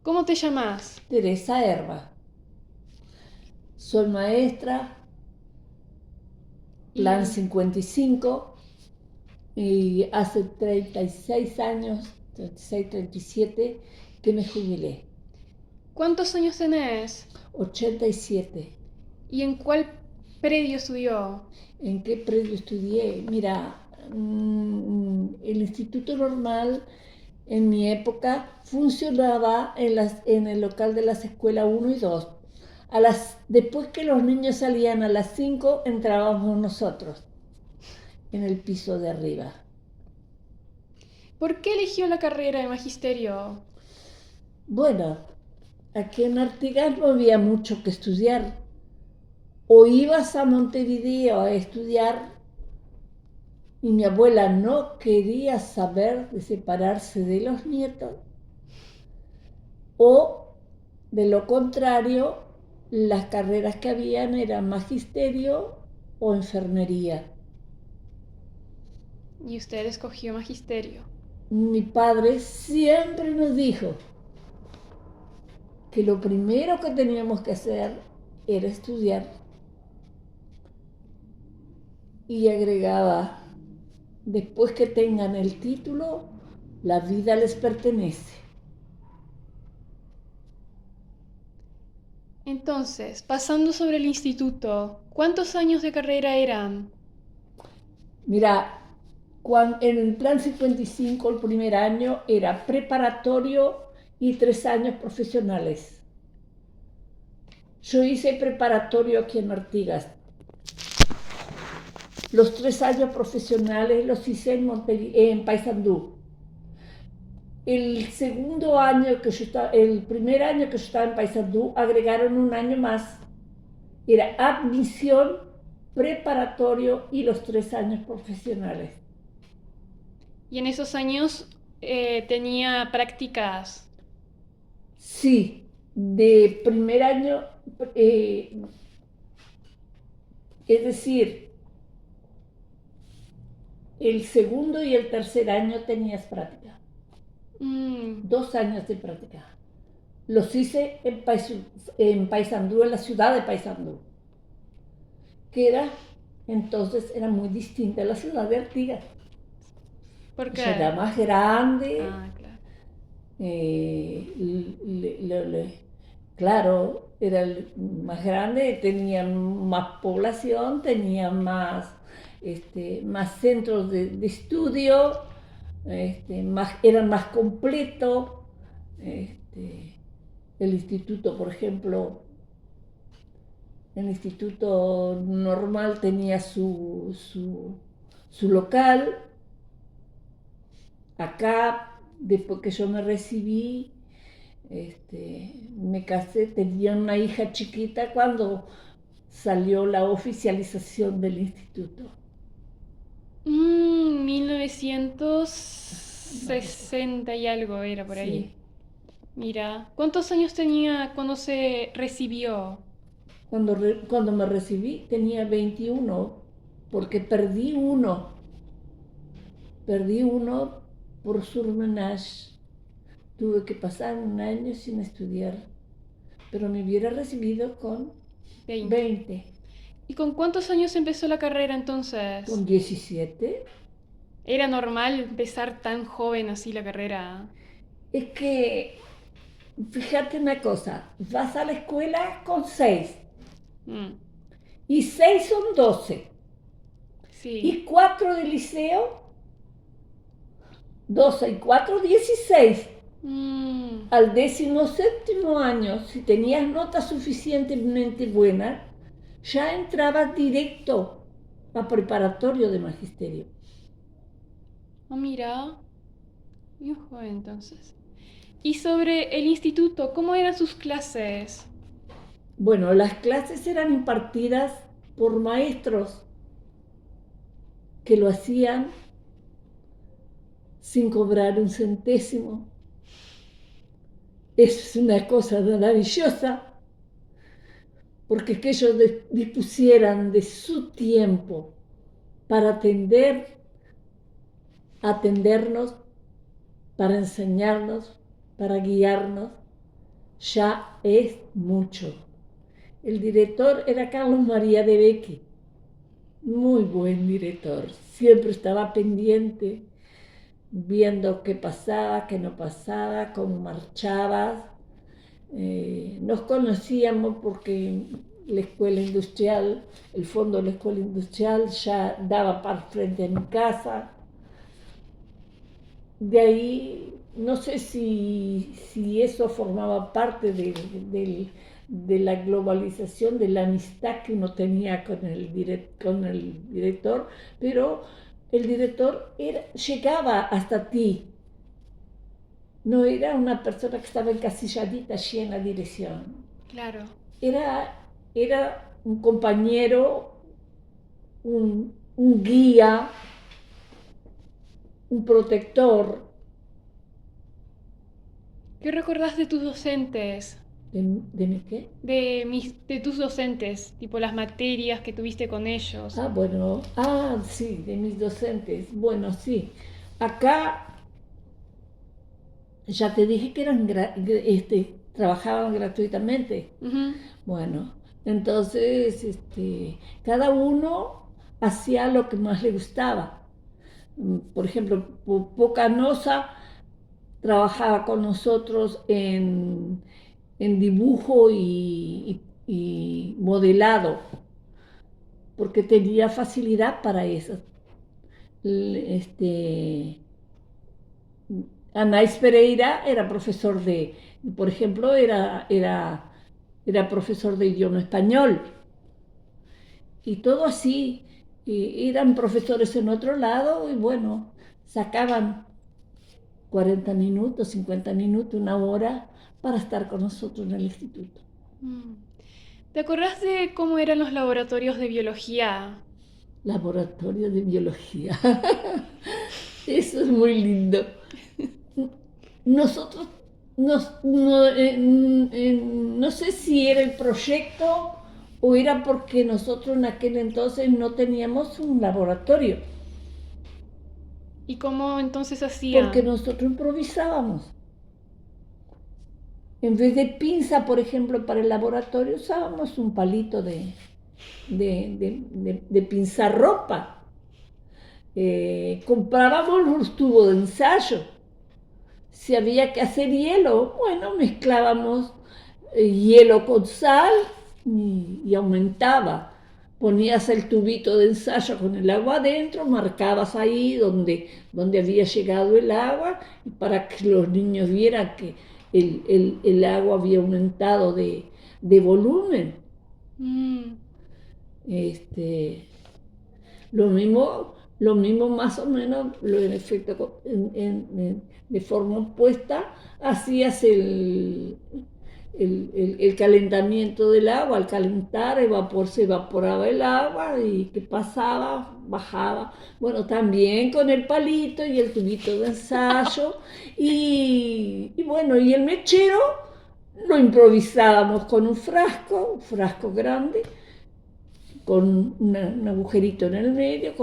¿Cómo te llamas? Teresa Herba. Soy maestra, plan ¿Y 55, y hace 36 años, 36, 37, que me jubilé. cuántos años tenés? 87. ¿Y en cuál predio estudió? ¿En qué predio estudié? Mira, el Instituto Normal en mi época funcionaba en el local de las escuelas 1 y 2. Después que los niños salían a las 5, entrábamos nosotros en el piso de arriba. ¿Por qué eligió la carrera de magisterio? Bueno, aquí en Artigas no había mucho que estudiar. O ibas a Montevideo a estudiar y mi abuela no quería saber de separarse de los nietos, o de lo contrario, las carreras que habían eran magisterio o enfermería. Y usted escogió magisterio. Mi padre siempre nos dijo que lo primero que teníamos que hacer era estudiar, y agregaba: después que tengan el título, la vida les pertenece. Entonces, pasando sobre el instituto, ¿cuántos años de carrera eran? Mira, en el plan 55 el primer año era preparatorio y 3 años profesionales. Yo hice preparatorio aquí en Artigas. Los 3 años profesionales los hice en Paysandú. El primer año que yo estaba en Paysandú, agregaron un año más. Era admisión, preparatorio y los 3 años profesionales. Y en esos años tenía prácticas. Sí, de primer año, es decir, el segundo y el tercer año tenías práctica. Mm, 2 años de práctica. Los hice en Paysandú, en la ciudad de Paysandú, que entonces era muy distinta a la ciudad de Artigas. ¿Por Ya era qué? más grande, Ah, claro. claro, era más grande, tenía más población, tenía más centros de estudio, eran más completos. Este, el instituto, por ejemplo, el instituto normal tenía su local. Acá, después que yo me recibí, me casé, tenía una hija chiquita cuando salió la oficialización del instituto. 1960 y algo era por ahí. Sí. Mira, ¿cuántos años tenía cuando se recibió? Cuando me recibí tenía 21, porque perdí uno por surmenage. Tuve que pasar un año sin estudiar, pero me hubiera recibido con 20. 20. ¿Y con cuántos años empezó la carrera entonces? Con 17. ¿Era normal empezar tan joven así la carrera? Es que, fíjate una cosa, vas a la escuela con 6, Mm, y 6 son 12, sí. y 4 de liceo, 12 y 4, 16. Mm, Al 17º año, si tenías notas suficientemente buenas, ya entrabas directo a preparatorio de magisterio. oh, mira. Muy joven entonces. Y sobre el instituto, ¿cómo eran sus clases? Bueno, las clases eran impartidas por maestros que lo hacían sin cobrar un centésimo. Es una cosa maravillosa, porque que ellos dispusieran de su tiempo para atendernos, para enseñarnos, para guiarnos. ya es mucho. El director era Carlos María de Becque, muy buen director, siempre estaba pendiente, viendo qué pasaba, qué no pasaba, cómo marchabas. Nos conocíamos porque la escuela industrial, el fondo de la escuela industrial ya daba para frente a mi casa. De ahí, no sé si eso formaba parte de la globalización, de la amistad que uno tenía con el director, pero el director llegaba hasta ti, no era una persona que estaba encasilladita allí en la dirección. Claro. Era un compañero, un guía, un protector. ¿Qué recordás de tus docentes? ¿De mi qué? De tus docentes, tipo las materias que tuviste con ellos. Bueno, sí, de mis docentes. Bueno, sí. Acá ya te dije que trabajaban gratuitamente. Ujú. Bueno, entonces cada uno hacía lo que más le gustaba. Por ejemplo, Pocanosa trabajaba con nosotros en dibujo y modelado, porque tenía facilidad para eso. Anais Pereira era profesor por ejemplo, era profesor de idioma español. Y todo así, eran profesores en otro lado y bueno, sacaban 40 minutos, 50 minutos, una hora para estar con nosotros en el instituto. Mm. ¿Te acordás de cómo eran los laboratorios de biología? Laboratorio de biología. Eso es muy lindo. Nosotros, no sé si era el proyecto o era porque nosotros en aquel entonces no teníamos un laboratorio, ¿Y cómo entonces porque hacían? nosotros improvisábamos. En vez de pinza, por ejemplo, para el laboratorio usábamos un palito de pinzar ropa. Comprábamos los tubos de ensayo. Si había que hacer hielo, bueno, mezclábamos hielo con sal y aumentaba. Ponías el tubito de ensayo con el agua adentro, marcabas ahí donde había llegado el agua, y para que los niños vieran que el agua había aumentado de volumen. Mm. Este, lo mismo más o menos, en efecto, de forma opuesta, hacías el calentamiento del agua. Al calentar, se evaporaba el agua y ¿qué pasaba? Bajaba. Bueno, también con el palito y el tubito de ensayo. Y bueno, y el mechero lo improvisábamos con un frasco grande, con un agujerito en el medio,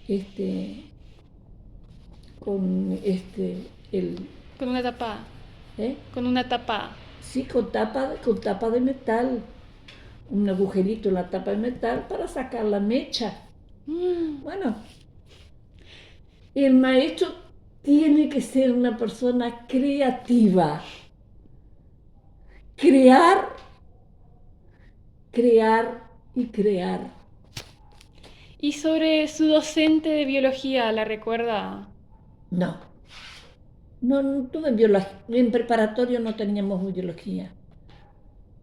este, con Con una tapa. ¿eh? Con una tapa. Sí, con tapa de metal, un agujerito en la tapa de metal para sacar la mecha. Mm. Bueno, el maestro tiene que ser una persona creativa, crear y crear. ¿Y sobre su docente de biología, la recuerda? No, no tuve biología, en preparatorio no teníamos biología.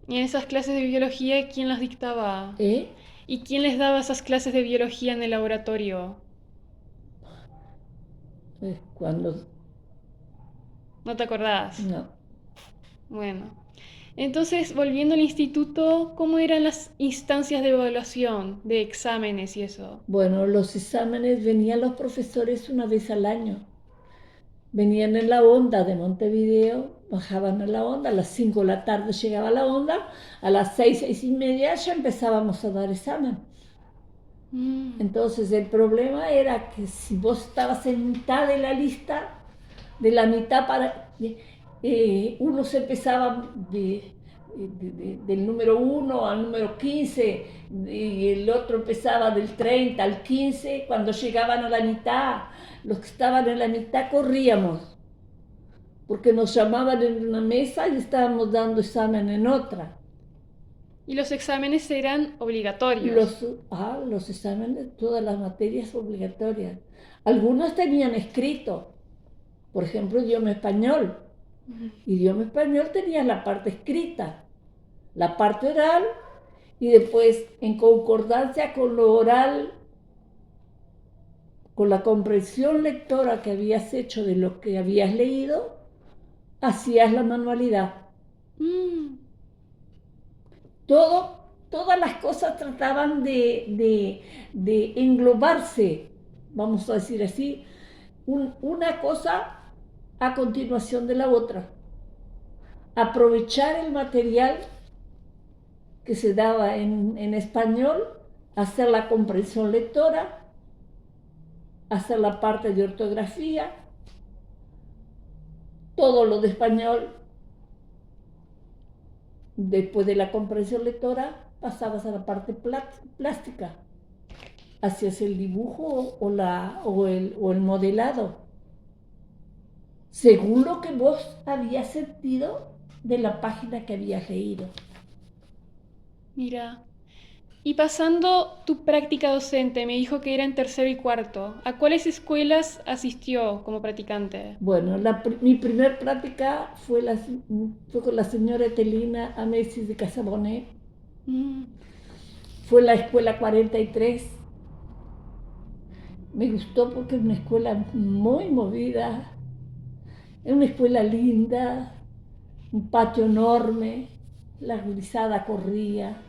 ¿Y en esas clases de biología quién las dictaba? ¿Eh? ¿Y quién les daba esas clases de biología en el laboratorio? Cuando, ¿No te acordás? no. Bueno. Entonces, volviendo al instituto, ¿cómo eran las instancias de evaluación, de exámenes y eso? Bueno, los exámenes venían los profesores una vez al año. Venían en la onda de Montevideo, bajaban a la onda, a las 5 de la tarde llegaba la onda, a las 6, 6:30 ya empezábamos a dar examen. Mm. Entonces el problema era que si vos estabas en mitad de la lista, de la mitad uno se empezaba del número 1 al número 15 y el otro empezaba del 30 al 15. Cuando llegaban a la mitad, los que estaban en la mitad corríamos, porque nos llamaban en una mesa y estábamos dando examen en otra. Y los exámenes eran obligatorios. Los exámenes, todas las materias obligatorias. Algunos tenían escrito, por ejemplo, idioma español. Idioma español tenía la parte escrita, la parte oral, y después, en concordancia con lo oral, con la comprensión lectora que habías hecho de lo que habías leído, hacías la manualidad. Todas las cosas trataban de englobarse, vamos a decir así, una cosa a continuación de la otra. Aprovechar el material que se daba en español, hacer la comprensión lectora, hacer la parte de ortografía, todo lo de español. Después de la comprensión lectora, pasabas a la parte plástica. Hacías el dibujo o el modelado, según lo que vos habías sentido de la página que habías leído. Mira, y pasando tu práctica docente, me dijo que era en tercero y cuarto. ¿A cuáles escuelas asistió como practicante? Bueno, mi primer práctica fue con la señora Etelina Amesis de Casabonet. Fue la escuela 43. Me gustó porque es una escuela muy movida, es una escuela linda, un patio enorme, la gurizada corría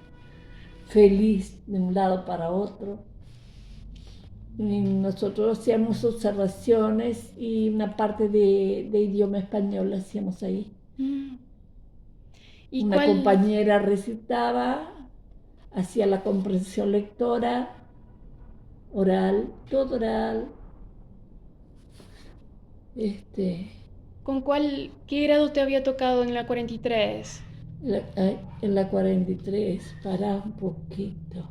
feliz de un lado para otro. Y nosotros hacíamos observaciones y una parte de idioma español hacíamos ahí. ¿Y una compañera recitaba, hacía la comprensión lectora, oral, todo oral. ¿Qué grado te había tocado en la 43? En la 43, para un poquito.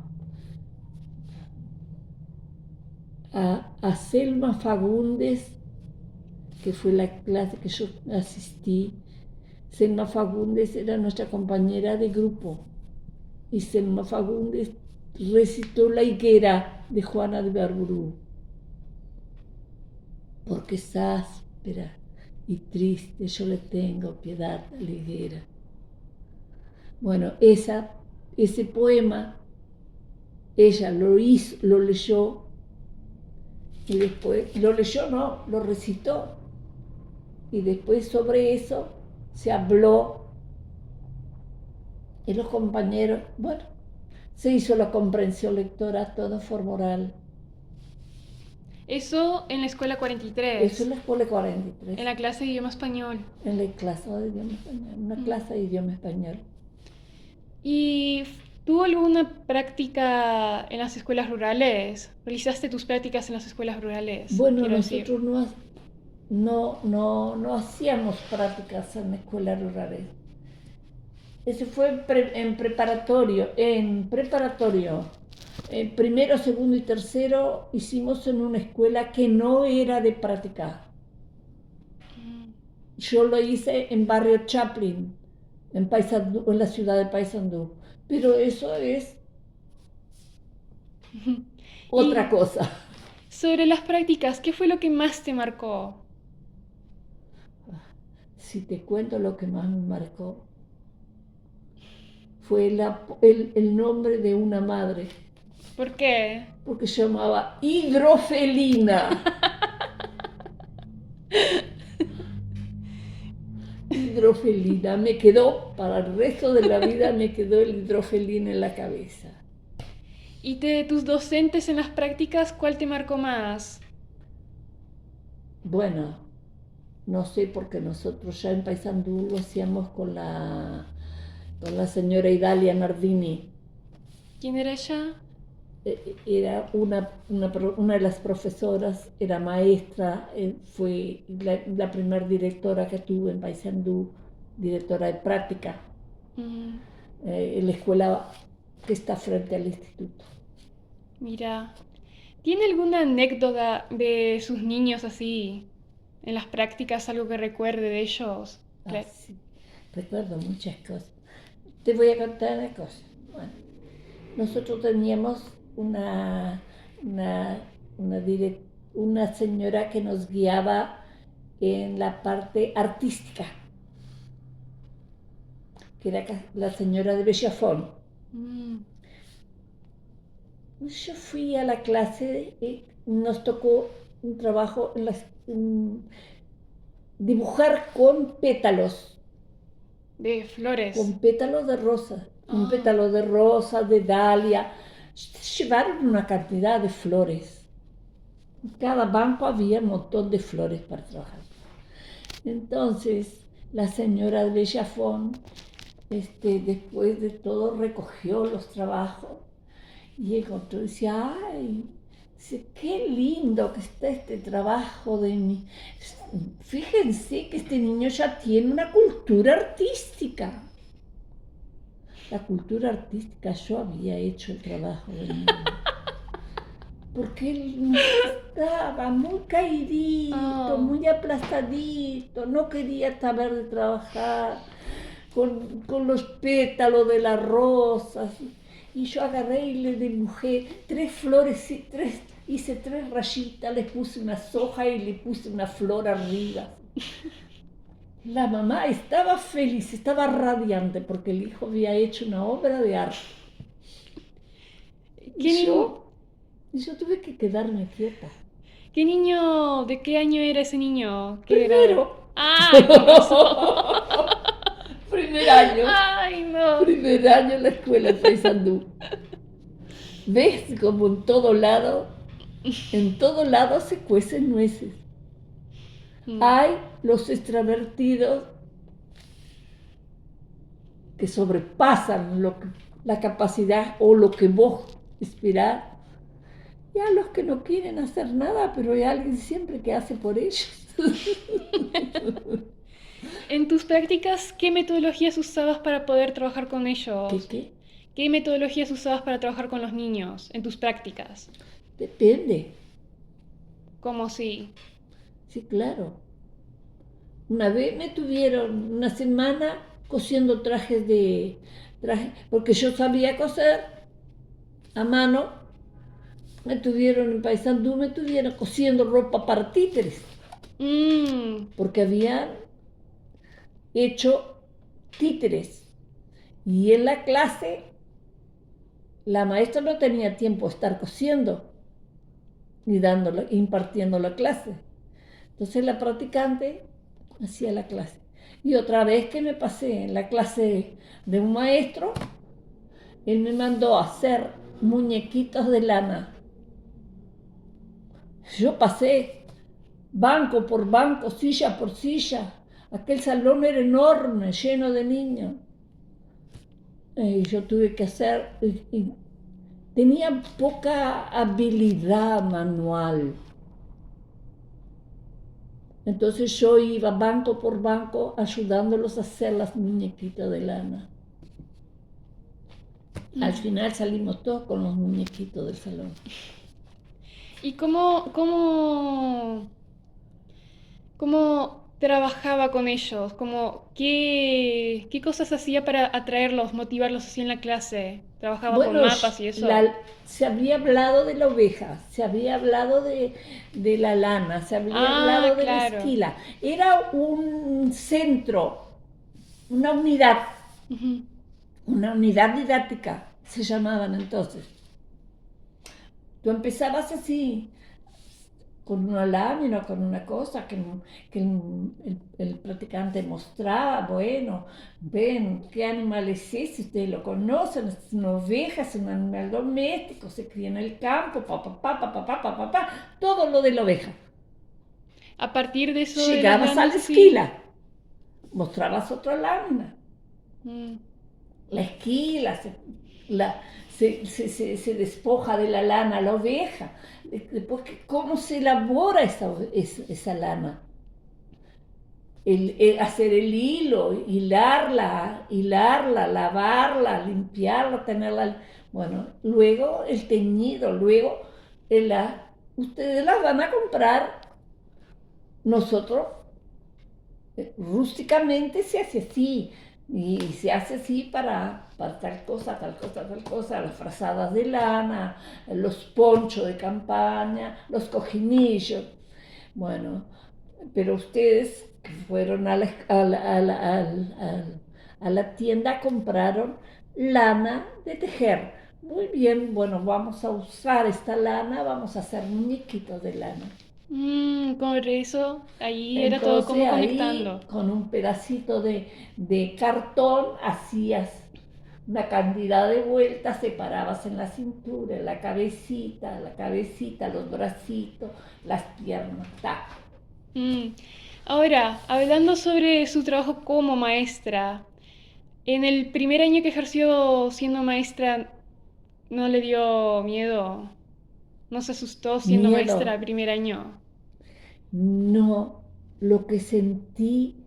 A Selma Fagundes, que fue la clase que yo asistí. Selma Fagundes era nuestra compañera de grupo y Selma Fagundes recitó La higuera de Juana de Barburú, porque es áspera y triste, yo le tengo piedad a la higuera. Bueno, ese poema ella lo leyó y después, lo recitó y después sobre eso se habló y los compañeros, bueno, se hizo la comprensión lectora, todo forma oral. Eso en la escuela 43. Eso en la escuela 43. En la clase de idioma español. En la clase de idioma español, una clase de idioma español. ¿Y tuvo alguna práctica en las escuelas rurales? ¿Realizaste tus prácticas en las escuelas rurales? Bueno, nosotros no hacíamos prácticas en escuelas rurales. Ese fue en preparatorio. Primero, segundo y tercero hicimos en una escuela que no era de práctica. Yo lo hice en barrio Chaplin, en la ciudad de Paysandú. Pero eso es otra cosa. Sobre las prácticas, ¿qué fue lo que más te marcó? Si te cuento lo que más me marcó, fue el nombre de una madre. ¿Por qué? Porque se llamaba Hidrofelina. Hidrofelina, me quedó, para el resto de la vida me quedó el hidrofelina en la cabeza. ¿Y de tus docentes en las prácticas, cuál te marcó más? Bueno, no sé, porque nosotros ya en Paysandú lo hacíamos con la señora Idalia Nardini. ¿Quién era ella? era una de las profesoras, era maestra, fue la primera directora que tuve en Paysandú, directora de práctica, Mm, en la escuela que está frente al instituto. mira, ¿tiene alguna anécdota de sus niños así en las prácticas, algo que recuerde de ellos? Ah, sí, recuerdo muchas cosas. Te voy a contar una cosa. Bueno, nosotros teníamos una, una, direc- una señora que nos guiaba en la parte artística, que era la señora de Bellafón. Mm, Yo fui a la clase y nos tocó un trabajo dibujar de flores. con pétalos de rosa, un Ah, pétalo de rosa, de dalia. Llevaron una cantidad de flores. En cada banco había un montón de flores para trabajar. Entonces, la señora de Bellafón, después de todo, recogió los trabajos y encontró y decía, ay, dice, qué lindo que está este trabajo de mí. Fíjense que este niño ya tiene una cultura artística. La cultura artística, yo había hecho el trabajo del niño. Porque él estaba muy caidito, oh, muy aplastadito, no quería saber de trabajar con los pétalos de las rosas. Y yo agarré y le dibujé 3 flores, hice 3 rayitas, le puse una soja y le puse una flor arriba. La mamá estaba feliz, estaba radiante porque el hijo había hecho una obra de arte. Y ¿qué, ni- yo tuve que quedarme quieta. ¿Qué niño, de qué año era ese niño? ¿Qué era? Primero, Ay, con razón. primer año, Ay, no. primer año en la escuela en Paysandú. ¿Ves como en todo lado se cuecen nueces? Mm, Hay los extravertidos que sobrepasan la capacidad o lo que vos esperás. Y a los que no quieren hacer nada, pero hay alguien siempre que hace por ellos. En tus prácticas, ¿qué metodologías usabas para poder trabajar con ¿Qué ellos? qué? ¿Qué metodologías usabas para trabajar con los niños en tus prácticas? Depende. ¿Cómo si? Sí, claro. Una vez me tuvieron una semana cosiendo porque yo sabía coser a mano. Me tuvieron cosiendo ropa para títeres, Mmm, porque habían hecho títeres. Y en la clase, la maestra no tenía tiempo de estar cosiendo ni impartiendo la clase. Entonces la practicante hacía la clase. Y otra vez que me pasé en la clase de un maestro, él me mandó a hacer muñequitos de lana. Yo pasé banco por banco, silla por silla. Aquel salón era enorme, lleno de niños. Y yo tuve que hacer, tenía poca habilidad manual. Entonces yo iba banco por banco ayudándolos a hacer las muñequitas de lana. Al final salimos todos con los muñequitos del salón. ¿y cómo trabajaba con ellos? ¿Qué cosas hacía para atraerlos, motivarlos así en la clase? ¿Trabajaba con Bueno, mapas y eso? se había hablado de la oveja, se había hablado de la lana, se había Ah, hablado de la claro. esquila. Era un centro, una unidad, Ujú. una unidad didáctica, se llamaban entonces. Tú empezabas así, con una lámina, con una cosa que el practicante mostraba, bueno, ven, ¿qué animal es ese? Ustedes lo conocen, es una oveja, es un animal doméstico, se cría en el campo, todo lo de la oveja. A partir de eso de las Llegabas a lanas, la sí. esquila, mostrabas otra lámina, Mm. la esquila, se despoja de la lana la oveja. Después, ¿cómo se elabora esa lana? Hacer el hilo, hilarla, lavarla, limpiarla, tenerla. Bueno, luego el teñido, luego ustedes las van a comprar. Nosotros rústicamente se hace así, y se hace así para tal cosa, tal cosa, tal cosa, las frazadas de lana, los ponchos de campaña, los cojinillos. Bueno, pero ustedes que fueron a la tienda compraron lana de tejer. Muy bien, bueno, vamos a usar esta lana, vamos a hacer muñequitos de lana. Por eso, ahí era todo Entonces como ahí conectando. con un pedacito de cartón hacías una cantidad de vueltas, separabas en la cintura, en la cabecita, los bracitos, las piernas, ta. Mm. Ahora, hablando sobre su trabajo como maestra, en el primer año que ejerció siendo maestra, ¿no le dio miedo? ¿No se asustó siendo maestra Miedo, el primer año? no, lo que sentí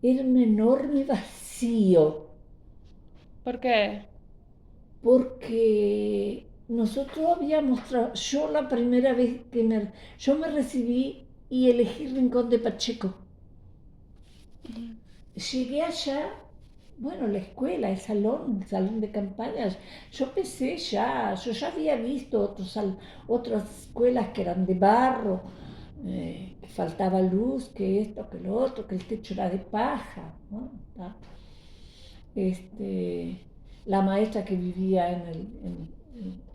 era un enorme vacío, ¿Por qué? porque nosotros yo la primera vez yo me recibí y elegí Rincón de Pacheco. Llegué allá, bueno, la escuela, el salón de campañas. Yo ya había visto otras escuelas que eran de barro, que faltaba luz, que esto, que lo otro, que el techo era de paja, ¿no? Este, la maestra que vivía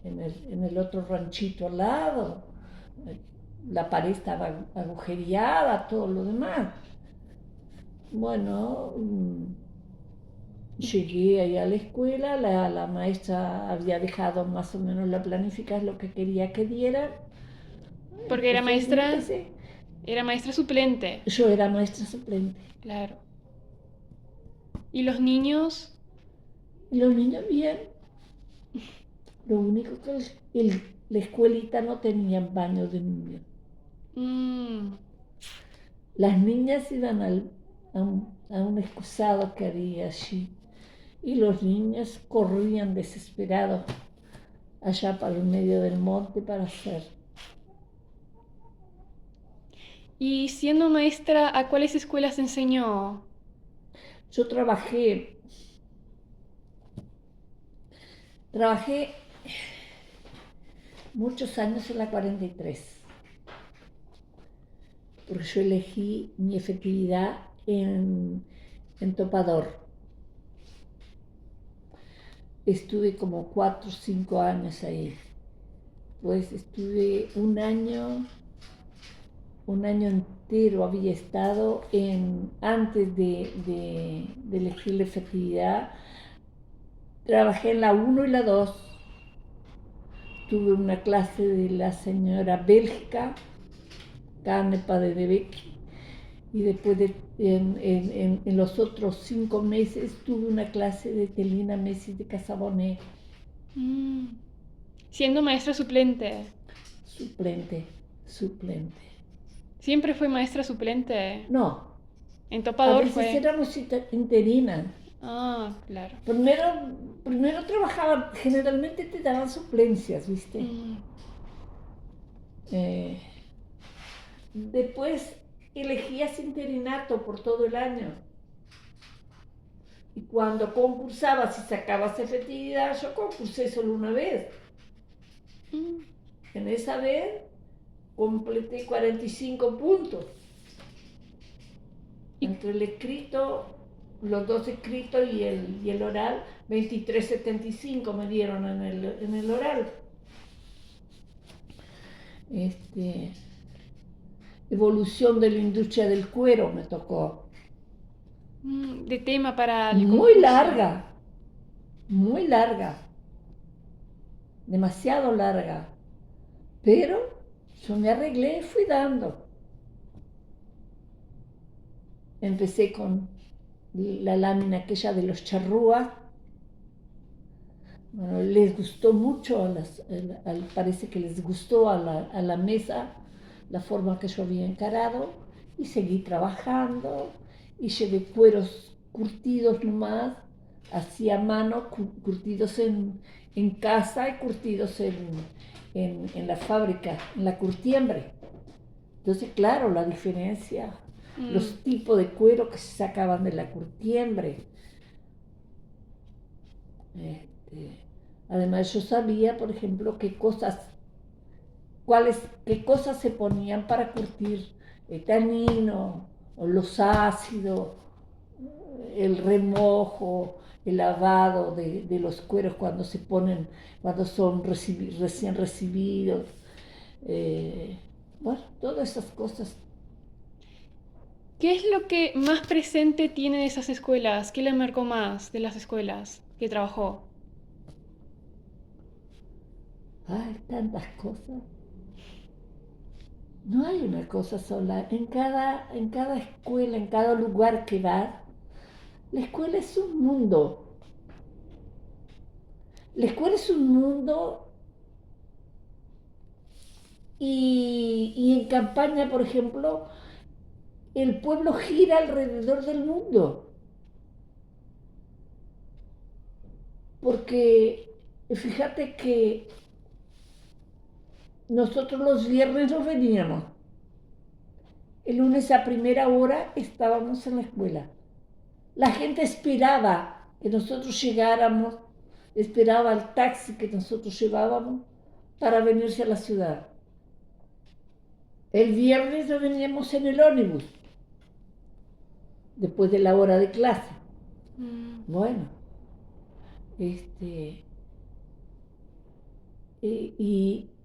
en el otro ranchito al lado, la pared estaba agujereada, todo lo demás. Bueno, llegué ahí a la escuela, la maestra había dejado más o menos la planificar lo que quería que diera. Porque Empecé. era maestra suplente. Yo era maestra suplente. Claro. ¿Y los niños? Y los niños bien. Lo único que la escuelita no tenía baño de niños. Mm. Las niñas iban a un excusado que había allí y los niños corrían desesperados allá para el medio del monte para hacer. ¿Y siendo maestra, a cuáles escuelas enseñó? Yo trabajé muchos años en la 43, porque yo elegí mi efectividad en Topador. Estuve como 4 o 5 años ahí. Pues estuve un año entero había estado antes de elegir la efectividad. Trabajé en la 1 y la 2. Tuve una clase de la señora Bélgica, Canepa de Debecki, y después en los otros 5 meses tuve una clase de Telina Messi de Casabonet. Mm. Siendo maestra suplente. Suplente. ¿Siempre fue maestra suplente? No, En a Topador veces fue. éramos interinas. Ah, claro. Primero trabajaban, generalmente te daban suplencias, ¿viste? Mm. Después elegías interinato por todo el año. Y cuando concursabas y sacabas efectividad, yo concursé solo una vez. Mm. En esa vez completé 45 puntos. Entre el escrito, los dos escritos y el oral, 23,75 me dieron en el oral. Evolución de la industria del cuero me tocó. De tema para el Muy concurso. larga, demasiado larga, pero yo me arreglé y fui dando. Empecé con la lámina aquella de los charrúas, Bueno, les gustó mucho, parece que les gustó a la mesa la forma que yo había encarado y seguí trabajando y llevé cueros curtidos nomás, así a mano, curtidos en casa y curtidos en la fábrica, en la curtiembre. Entonces, claro, la diferencia, los tipos de cuero que se sacaban de la curtiembre. Además, yo sabía, por ejemplo, qué cosas se ponían para curtir el tanino, o los ácidos, el remojo, el lavado de los cueros cuando se ponen, cuando son recién recibidos. Bueno, todas esas cosas. ¿Qué es lo que más presente tiene de esas escuelas? ¿Qué le marcó más de las escuelas que trabajó? Hay tantas cosas. No hay una cosa sola. En cada escuela, en cada lugar que vas, la escuela es un mundo. La escuela es un mundo y en campaña, por ejemplo, el pueblo gira alrededor del mundo. Porque fíjate que nosotros los viernes nos veníamos. El lunes a primera hora estábamos en la escuela. La gente esperaba que nosotros llegáramos, esperaba el taxi que nosotros llevábamos para venirse a la ciudad. El viernes nos veníamos en el ómnibus, después de la hora de clase. Bueno,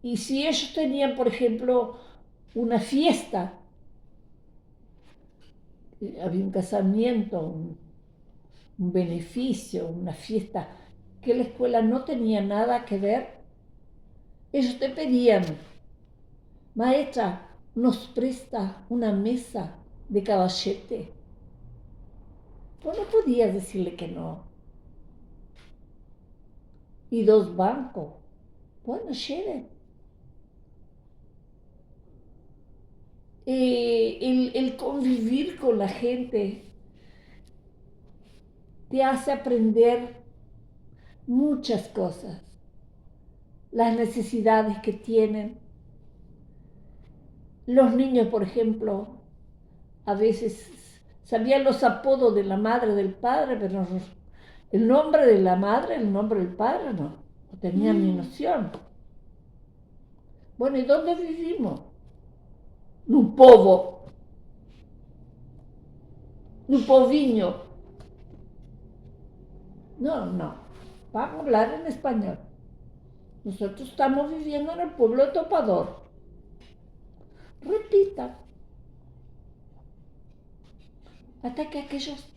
y si ellos tenían, por ejemplo, una fiesta, había un casamiento, un beneficio, una fiesta, que la escuela no tenía nada que ver, ellos te pedían, maestra, nos presta una mesa de caballete. Pues no podías decirle que no. Y 2 bancos. Bueno, lleven. El convivir con la gente te hace aprender muchas cosas. Las necesidades que tienen. Los niños, por ejemplo, a veces sabían los apodos de la madre, del padre, pero el nombre de la madre, el nombre del padre no tenían ni noción. Bueno, ¿y dónde vivimos? Num povo, num povinho. No, vamos a hablar en español. Nosotros estamos viviendo en el pueblo de Topador. Repita. Hasta que aquellos...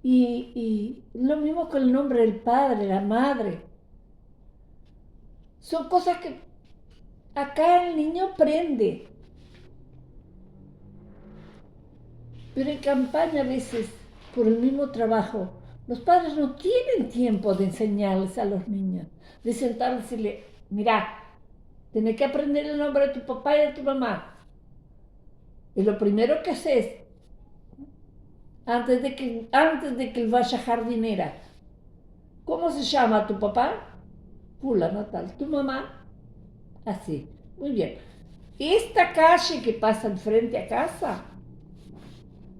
Y lo mismo con el nombre del padre, la madre. Son cosas que acá el niño aprende. Pero en campaña a veces, por el mismo trabajo, los padres no tienen tiempo de enseñarles a los niños, de sentarse y decirle, mira, tenés que aprender el nombre de tu papá y de tu mamá. Y lo primero que haces, antes de que él vaya jardinera, ¿cómo se llama tu papá? Fulano tal. ¿Tu mamá? Así. Muy bien. Esta calle que pasa enfrente a casa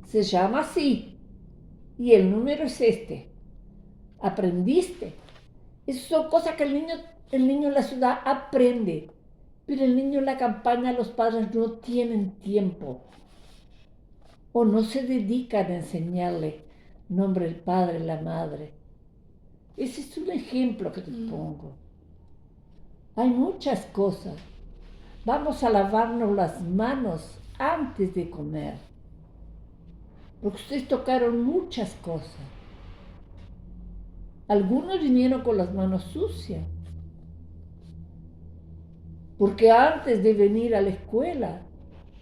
se llama así. Y el número es este. Aprendiste. Esas son cosas que el niño en la ciudad aprende. Pero el niño en la campaña, los padres no tienen tiempo. O no se dedican a enseñarle nombre del padre, la madre. Ese es un ejemplo que te pongo. Hay muchas cosas. Vamos a lavarnos las manos antes de comer. Porque ustedes tocaron muchas cosas. Algunos vinieron con las manos sucias. Porque antes de venir a la escuela,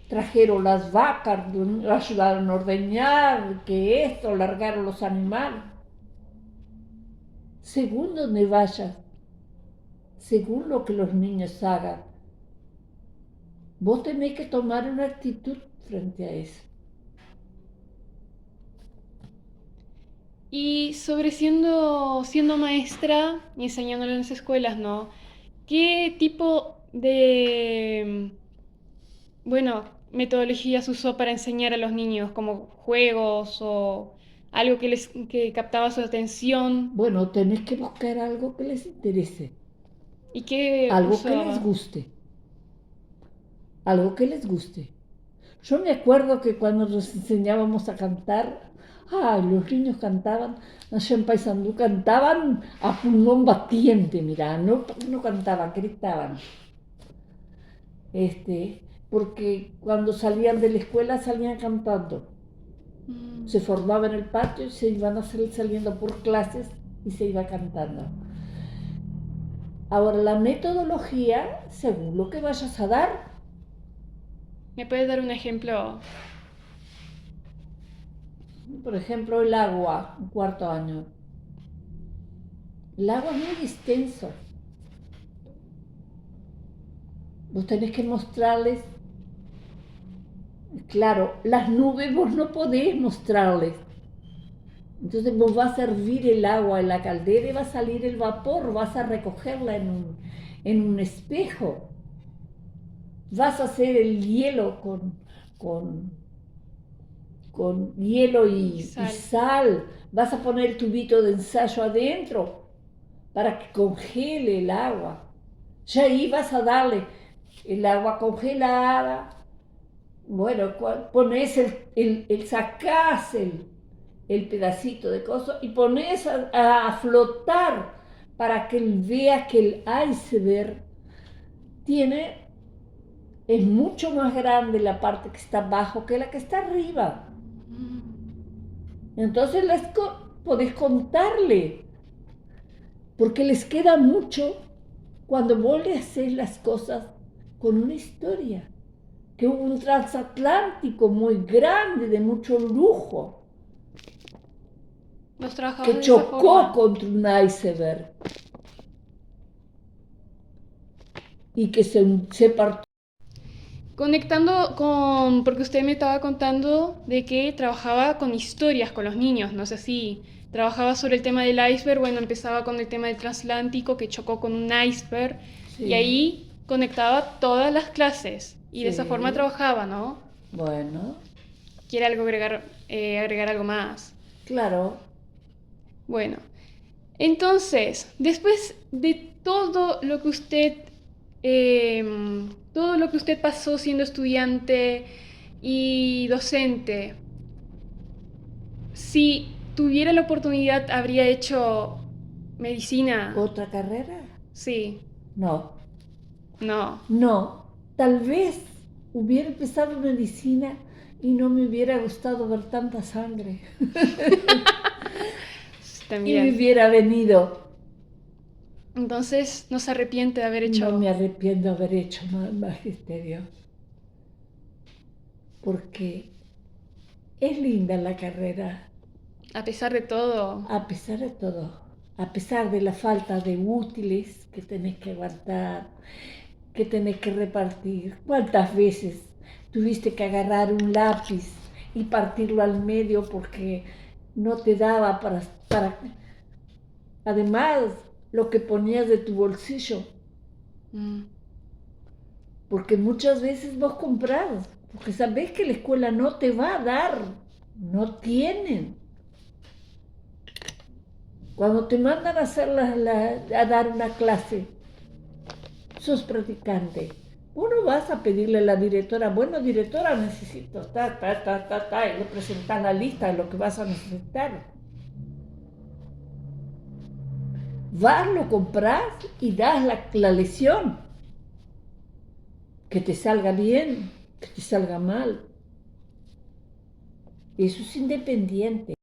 trajeron las vacas, ayudaron a ordeñar, que esto, largaron los animales. según donde vayas, según lo que los niños hagan. Vos tenés que tomar una actitud frente a eso. Y sobre siendo maestra y enseñándole en las escuelas, ¿no? ¿Qué tipo de, bueno, metodologías usó para enseñar a los niños, como juegos o algo que captaba su atención? Bueno, tenés que buscar algo que les interese, ¿Y qué algo que les usaba? guste, algo que les guste. Yo me acuerdo que cuando nos enseñábamos a cantar, los niños cantaban, allá en Paysandú cantaban a pulmón batiente, mirá, no cantaban, gritaban. Porque cuando salían de la escuela salían cantando. Mm. Se formaban en el patio y se iban a salir saliendo por clases y se iba cantando. Ahora, la metodología, según lo que vayas a dar, ¿Me puedes dar un ejemplo? por ejemplo, el agua, un cuarto año. El agua es muy extenso. Vos tenés que mostrarles, claro, las nubes vos no podés mostrarles. Entonces vos vas a hervir el agua en la caldera y va a salir el vapor, vas a recogerla en un espejo. Vas a hacer el hielo con hielo Y y sal. sal. Vas a poner el tubito de ensayo adentro para que congele el agua. Ya ahí vas a darle el agua congelada. Bueno, pones sacás el pedacito de coso y pones a flotar para que él vea que el iceberg es mucho más grande la parte que está abajo que la que está arriba. Entonces podés contarle, porque les queda mucho cuando vos le haces las cosas con una historia. Que hubo un transatlántico muy grande, de mucho lujo, Los trabajabas que de esa chocó forma. contra un iceberg y que se partió. Conectando con, porque usted me estaba contando de que trabajaba con historias con los niños, no sé si trabajaba sobre el tema del iceberg, bueno, empezaba con el tema del transatlántico que chocó con un iceberg y Sí, ahí conectaba todas las clases y de esa forma sí, trabajaba, ¿no? bueno, ¿Quiere algo agregar algo más? claro. Bueno, entonces, después de todo lo que usted pasó siendo estudiante y docente, si tuviera la oportunidad, ¿habría hecho medicina? ¿Otra carrera? Sí, No, no, no. Tal vez hubiera empezado medicina y no me hubiera gustado ver tanta sangre. Y me también. hubiera venido. Entonces, no se arrepiente de haber No hecho, me arrepiento de haber hecho magisterio, porque es linda la carrera, a pesar de todo. a pesar de todo, a pesar de la falta de útiles que tenés que aguantar, que tenés que repartir. ¿Cuántas veces tuviste que agarrar un lápiz y partirlo al medio porque no te daba para además lo que ponías de tu bolsillo? Mm. Porque muchas veces vos comprás, porque sabés que la escuela no te va a dar, no tienen. Cuando te mandan a, a dar una clase, sos practicante. Vos no vas a pedirle a la directora, bueno, directora, necesito y le presentás la lista de lo que vas a necesitar. Vas, lo comprás y das la lección. Que te salga bien, que te salga mal. Eso es independiente.